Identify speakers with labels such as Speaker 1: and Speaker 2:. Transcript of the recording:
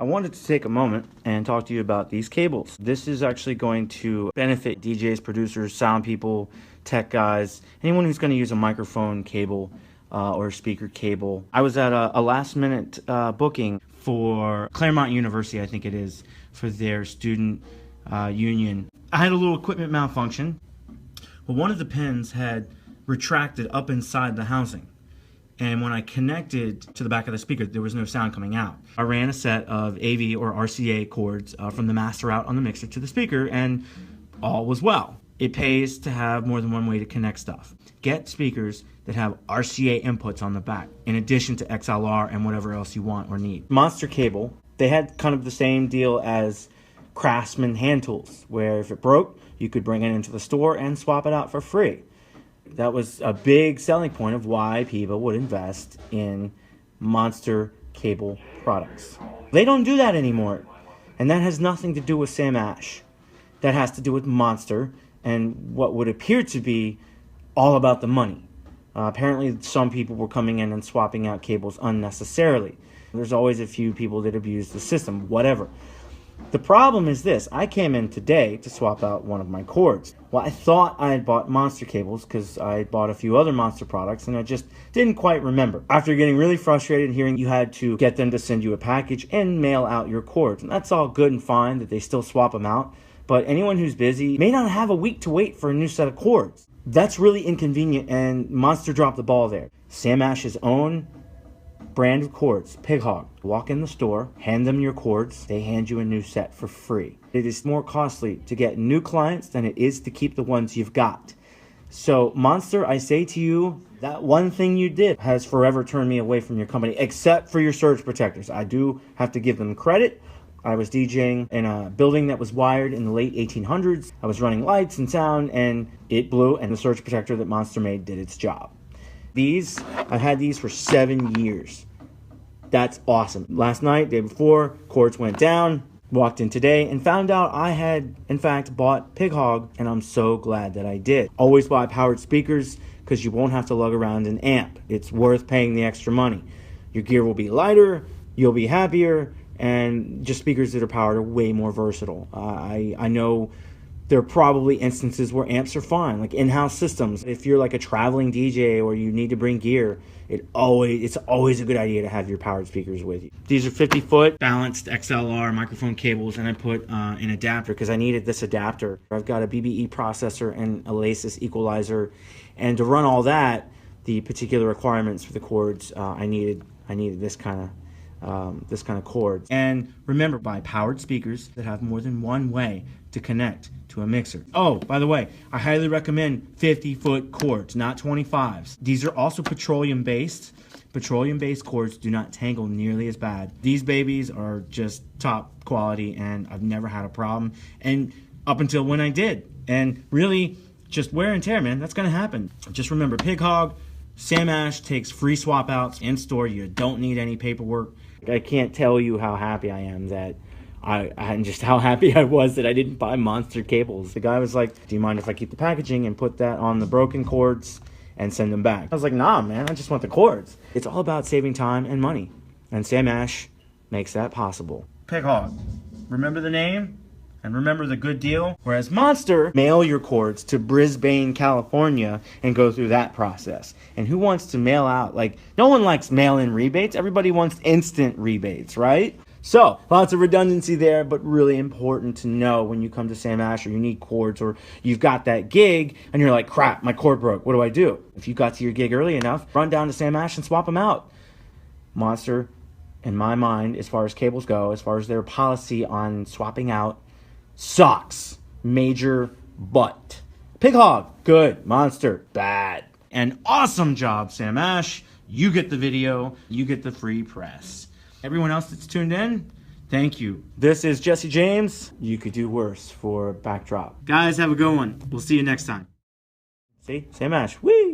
Speaker 1: I wanted to take a moment and talk to you about these cables. This is actually going to benefit DJs, producers, sound people, tech guys, anyone who's going to use a microphone cable or a speaker cable. I was at a last minute booking for Claremont University, I think it is, for their student union. I had a little equipment malfunction. Well, one of the pins had retracted up inside the housing. And when I connected to the back of the speaker, there was no sound coming out. I ran a set of AV or RCA cords from the master out on the mixer to the speaker, and all was well. It pays to have more than one way to connect stuff. Get speakers that have RCA inputs on the back, in addition to XLR and whatever else you want or need. Monster cable, they had kind of the same deal as Craftsman hand tools, where if it broke, you could bring it into the store and swap it out for free. That was a big selling point of why people would invest in Monster cable products. They don't do that anymore. And that has nothing to do with Sam Ash. That has to do with Monster and what would appear to be all about the money. Apparently some people were coming in and swapping out cables unnecessarily. There's always a few people that abuse the system, whatever. The problem is this: I came in today to swap out one of my cords. Well, I thought I had bought Monster cables because I had bought a few other Monster products and I just didn't quite remember. After getting really frustrated hearing you had to get them to send you a package and mail out your cords. And that's all good and fine that they still swap them out, but anyone who's busy may not have a week to wait for a new set of cords. That's really inconvenient, and Monster dropped the ball there. Sam Ash's own brand of cords, Pig Hog. Walk in the store, hand them your cords, they hand you a new set for free. It is more costly to get new clients than it is to keep the ones you've got. So Monster, I say to you, that one thing you did has forever turned me away from your company, except for your surge protectors. I do have to give them credit. I was DJing in a building that was wired in the late 1800s. I was running lights and sound, and it blew, and the surge protector that Monster made did its job. I've had these for 7 years. That's awesome. Last night, day before, cords went down, walked in today, and found out I had, in fact, bought Pig Hog, and I'm so glad that I did. Always buy powered speakers, because you won't have to lug around an amp. It's worth paying the extra money. Your gear will be lighter, you'll be happier, and just speakers that are powered are way more versatile. I know there are probably instances where amps are fine, like in-house systems. If you're like a traveling DJ or you need to bring gear, it's always a good idea to have your powered speakers with you. These are 50-foot balanced XLR microphone cables, and I put an adapter because I needed this adapter. I've got a BBE processor and a Lasis equalizer, and to run all that, the particular requirements for the cords, I needed this kind of cords. And remember, buy powered speakers that have more than one way to connect to a mixer. Oh, by the way, I highly recommend 50-foot cords, not 25s. These are also petroleum-based. Petroleum-based cords do not tangle nearly as bad. These babies are just top quality, and I've never had a problem. And up until when I did. And really, just wear and tear, man. That's going to happen. Just remember, Pig Hog, Sam Ash takes free swap outs in store. You don't need any paperwork. I can't tell you how happy I am that and just how happy I was that I didn't buy Monster cables. The guy was like, do you mind if I keep the packaging and put that on the broken cords and send them back? I was like, nah, man, I just want the cords. It's all about saving time and money, and Sam Ash makes that possible. Pig Hog, remember the name and remember the good deal? Whereas Monster, mail your cords to Brisbane, California and go through that process. And who wants to mail out? Like, no one likes mail-in rebates. Everybody wants instant rebates, right? So, lots of redundancy there, but really important to know when you come to Sam Ash or you need cords or you've got that gig and you're like, crap, my cord broke. What do I do? If you got to your gig early enough, run down to Sam Ash and swap them out. Monster, in my mind, as far as cables go, as far as their policy on swapping out, sucks. Major butt. Pig Hog, good. Monster, bad. And awesome job, Sam Ash. You get the video. You get the free press. Everyone else that's tuned in, thank you. This is Jesse James. You could do worse for Backdrop. Guys, have a good one. We'll see you next time. See? Sam Ash. Whee!